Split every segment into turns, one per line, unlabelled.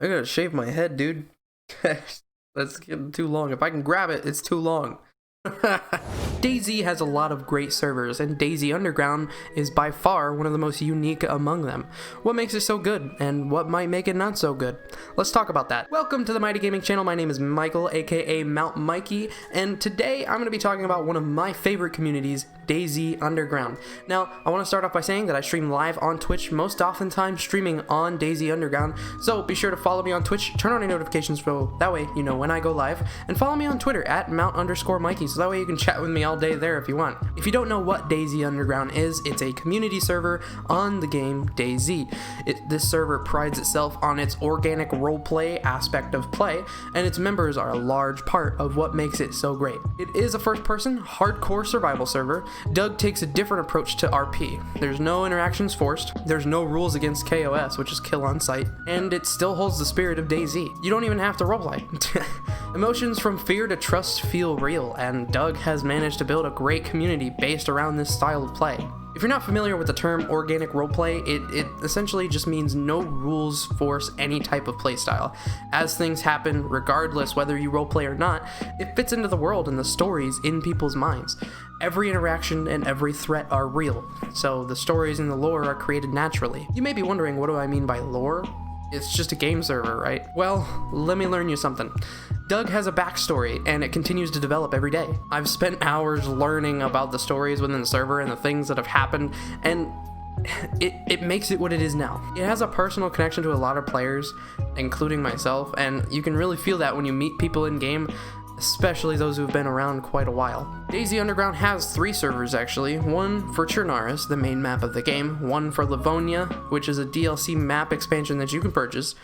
I gotta shave my head, dude. That's getting too long. If I can grab it, it's too long. DayZ has a lot of great servers, and DayzUnderground is by far one of the most unique among them. What makes it so good, and what might make it not so good? Let's talk about that. Welcome to the Mighty Gaming channel. My name is Michael, aka Mount Mikey, and today I'm going to be talking about one of my favorite communities, DayzUnderground. Now, I want to start off by saying that I stream live on Twitch, most oftentimes streaming on DayzUnderground, so be sure to follow me on Twitch, turn on your notifications so that way you know when I go live, and follow me on Twitter at Mount_Mikey, so that way you can chat with me all day there if you want. If you don't know what DayzUnderground is, it's a community server on the game DayZ. This server prides itself on its organic roleplay aspect of play, and its members are a large part of what makes it so great. It is a first-person, hardcore survival server. Doug takes a different approach to RP. There's no interactions forced, there's no rules against KOS, which is kill on sight, and it still holds the spirit of DayZ. You don't even have to roleplay. Emotions from fear to trust feel real, and Doug has managed to build a great community based around this style of play. If you're not familiar with the term organic roleplay, it essentially just means no rules force any type of playstyle. As things happen, regardless whether you roleplay or not, it fits into the world and the stories in people's minds. Every interaction and every threat are real, so the stories and the lore are created naturally. You may be wondering, what do I mean by lore? It's just a game server, right? Well, let me learn you something. Doug has a backstory, and it continues to develop every day. I've spent hours learning about the stories within the server and the things that have happened, and it makes it what it is now. It has a personal connection to a lot of players, including myself, and you can really feel that when you meet people in-game, especially those who've been around quite a while. DayzUnderground has 3 servers actually, one for Chernaris, the main map of the game, one for Livonia, which is a DLC map expansion that you can purchase,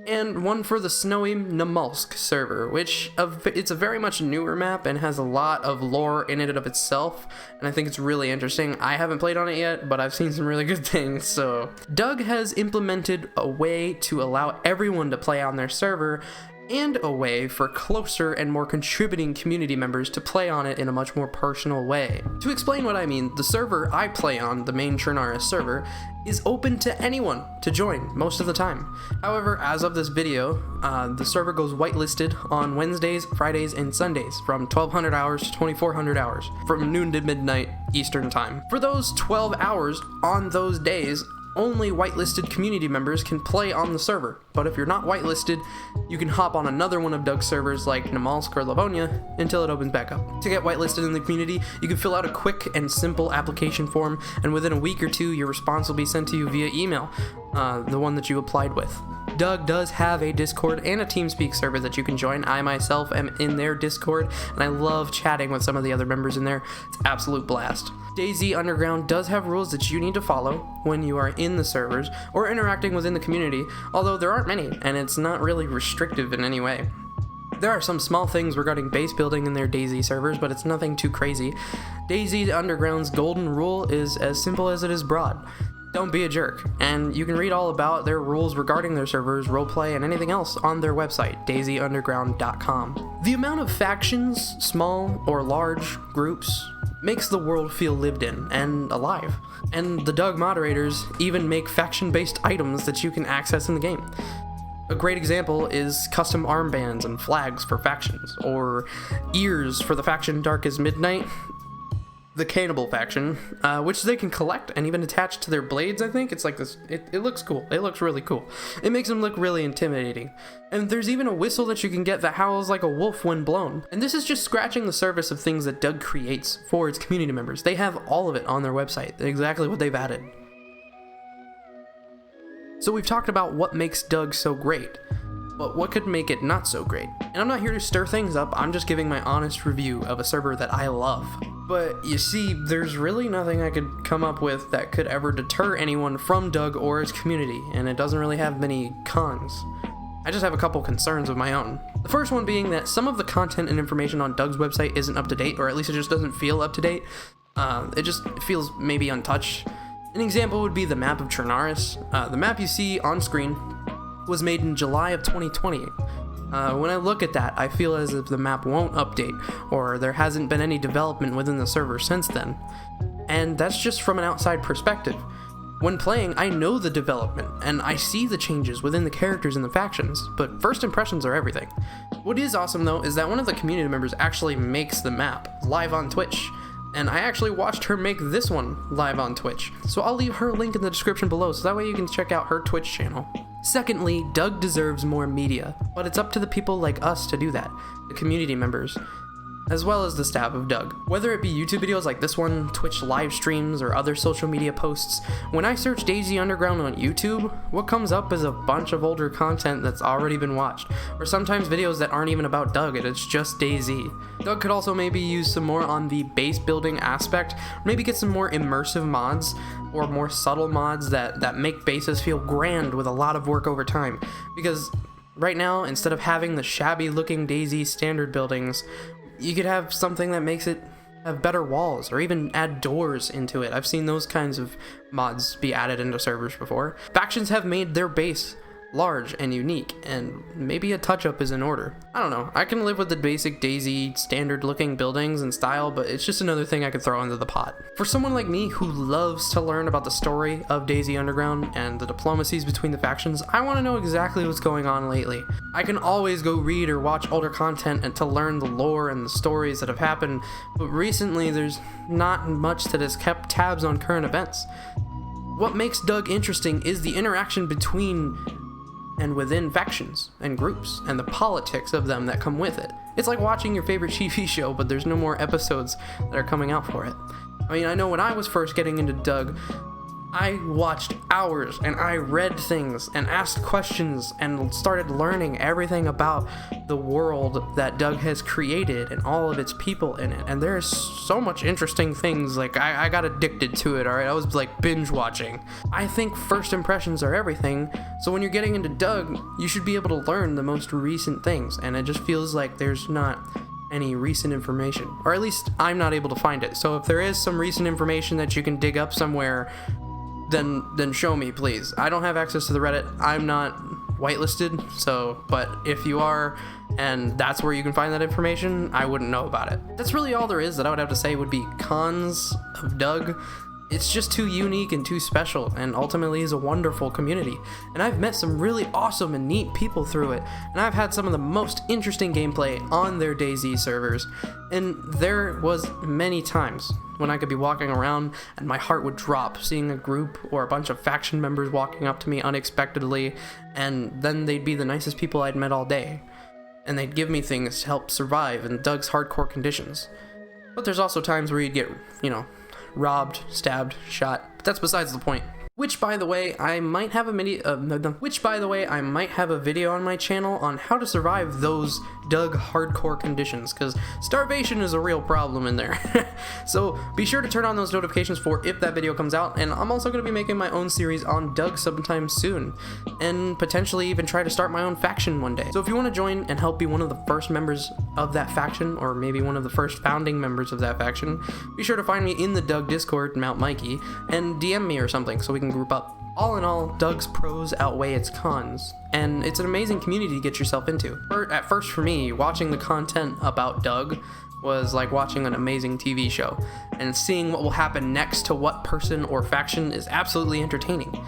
and one for the snowy Namalsk server, which it's a very much newer map and has a lot of lore in it of itself, and I think it's really interesting. I haven't played on it yet, but I've seen some really good things, so. Doug has implemented a way to allow everyone to play on their server, and a way for closer and more contributing community members to play on it in a much more personal way. To explain what I mean, the server I play on, the main Chernaris server, is open to anyone to join most of the time. However, as of this video, the server goes whitelisted on Wednesdays, Fridays, and Sundays from 1200 hours to 2400 hours, from noon to midnight Eastern time. For those 12 hours on those days, only whitelisted community members can play on the server, but if you're not whitelisted, you can hop on another one of Doug's servers like Namalsk or Livonia until it opens back up. To get whitelisted in the community, you can fill out a quick and simple application form, and within a week or two, your response will be sent to you via email, the one that you applied with. Doug does have a Discord and a TeamSpeak server that you can join. I myself am in their Discord, and I love chatting with some of the other members in there. It's an absolute blast. DayzUnderground does have rules that you need to follow when you are in the servers or interacting within the community, although there aren't many, and it's not really restrictive in any way. There are some small things regarding base building in their DayZ servers, but it's nothing too crazy. DayzUnderground's golden rule is as simple as it is broad. Don't be a jerk, and you can read all about their rules regarding their servers, roleplay, and anything else on their website, DayzUnderground.com. The amount of factions, small or large groups, makes the world feel lived in and alive, and the Doug moderators even make faction-based items that you can access in the game. A great example is custom armbands and flags for factions, or ears for the faction Dark as Midnight, the Cannibal faction, which they can collect and even attach to their blades, I think. It's like this, it looks cool. It looks really cool. It makes them look really intimidating. And there's even a whistle that you can get that howls like a wolf when blown. And this is just scratching the surface of things that Doug creates for its community members. They have all of it on their website, exactly what they've added. So we've talked about what makes Doug so great, but what could make it not so great? And I'm not here to stir things up, I'm just giving my honest review of a server that I love. But you see, there's really nothing I could come up with that could ever deter anyone from Doug or his community, and it doesn't really have many cons. I just have a couple concerns of my own. The first one being that some of the content and information on Doug's website isn't up to date, or at least it just doesn't feel up to date. It just feels maybe untouched. An example would be the map of Chernaris. The map you see on screen was made in July of 2020. When I look at that, I feel as if the map won't update, or there hasn't been any development within the server since then. And that's just from an outside perspective. When playing, I know the development, and I see the changes within the characters and the factions, but first impressions are everything. What is awesome though is that one of the community members actually makes the map live on Twitch, and I actually watched her make this one live on Twitch. So I'll leave her link in the description below so that way you can check out her Twitch channel. Secondly, Doug deserves more media, but it's up to the people like us to do that, the community members, as well as the staff of Doug. Whether it be YouTube videos like this one, Twitch live streams, or other social media posts, when I search DayzUnderground on YouTube, what comes up is a bunch of older content that's already been watched, or sometimes videos that aren't even about Doug and it's just DayZ. Doug could also maybe use some more on the base building aspect, or maybe get some more immersive mods, or more subtle mods that make bases feel grand with a lot of work over time, because right now, instead of having the shabby looking DayZ standard buildings, you could have something that makes it have better walls, or even add doors into it. I've seen those kinds of mods be added into servers before. Factions have made their base large and unique, and maybe a touch-up is in order. I don't know, I can live with the basic DayZ standard looking buildings and style, but it's just another thing I could throw into the pot. For someone like me who loves to learn about the story of DayzUnderground and the diplomacies between the factions, I want to know exactly what's going on lately. I can always go read or watch older content and to learn the lore and the stories that have happened, but recently there's not much that has kept tabs on current events. What makes Doug interesting is the interaction between and within factions and groups, and the politics of them that come with it. It's like watching your favorite TV show, but there's no more episodes that are coming out for it. I mean, I know when I was first getting into Doug, I watched hours and I read things and asked questions and started learning everything about the world that Doug has created and all of its people in it. And there's so much interesting things, like I got addicted to it, alright? I was like binge watching. I think first impressions are everything, so when you're getting into Doug, you should be able to learn the most recent things, and it just feels like there's not any recent information, or at least I'm not able to find it. So if there is some recent information that you can dig up somewhere, then show me, please. I don't have access to the Reddit. I'm not whitelisted, so, but if you are, and that's where you can find that information, I wouldn't know about it. That's really all there is that I would have to say would be cons of Doug. It's just too unique and too special, and ultimately is a wonderful community. And I've met some really awesome and neat people through it, and I've had some of the most interesting gameplay on their DayZ servers, and there was many times when I could be walking around and my heart would drop seeing a group or a bunch of faction members walking up to me unexpectedly, and then they'd be the nicest people I'd met all day, and they'd give me things to help survive in Doug's hardcore conditions. But there's also times where you'd get, robbed, stabbed, shot, but that's besides the point. Which, by the way, I might have a video on my channel on how to survive those Doug hardcore conditions, because starvation is a real problem in there. So be sure to turn on those notifications for if that video comes out, and I'm also going to be making my own series on Doug sometime soon, and potentially even try to start my own faction one day. So if you want to join and help be one of the first members of that faction, or maybe one of the first founding members of that faction, be sure to find me in the Doug Discord, Mount Mikey, and DM me or something so we can group up. All in all, Doug's pros outweigh its cons, and it's an amazing community to get yourself into. At first for me, watching the content about Doug was like watching an amazing TV show, and seeing what will happen next to what person or faction is absolutely entertaining.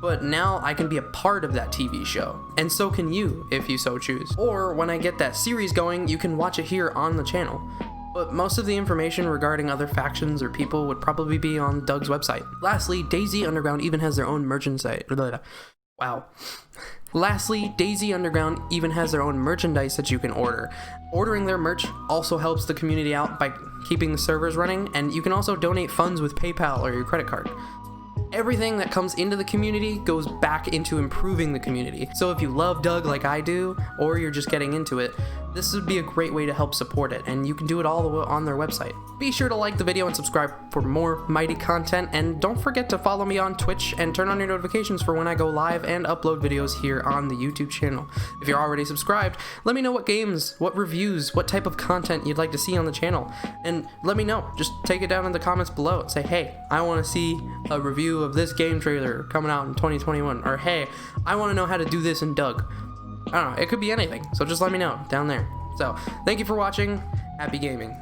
But now I can be a part of that TV show, and so can you if you so choose. Or when I get that series going, you can watch it here on the channel. But most of the information regarding other factions or people would probably be on Doug's website. Lastly, DayzUnderground even has their own merchandise. Wow. Lastly, DayzUnderground even has their own merchandise that you can order. Ordering their merch also helps the community out by keeping the servers running, and you can also donate funds with PayPal or your credit card. Everything that comes into the community goes back into improving the community. So if you love Doug like I do, or you're just getting into it, this would be a great way to help support it, and you can do it all on their website. Be sure to like the video and subscribe for more mighty content, and don't forget to follow me on Twitch and turn on your notifications for when I go live and upload videos here on the YouTube channel. If you're already subscribed, let me know what games, what reviews, what type of content you'd like to see on the channel, and let me know. Just take it down in the comments below. Say, hey, I want to see a review of this game trailer coming out in 2021, or hey, I want to know how to do this in Doug. I don't know, it could be anything, so just let me know down there. So, thank you for watching, happy gaming.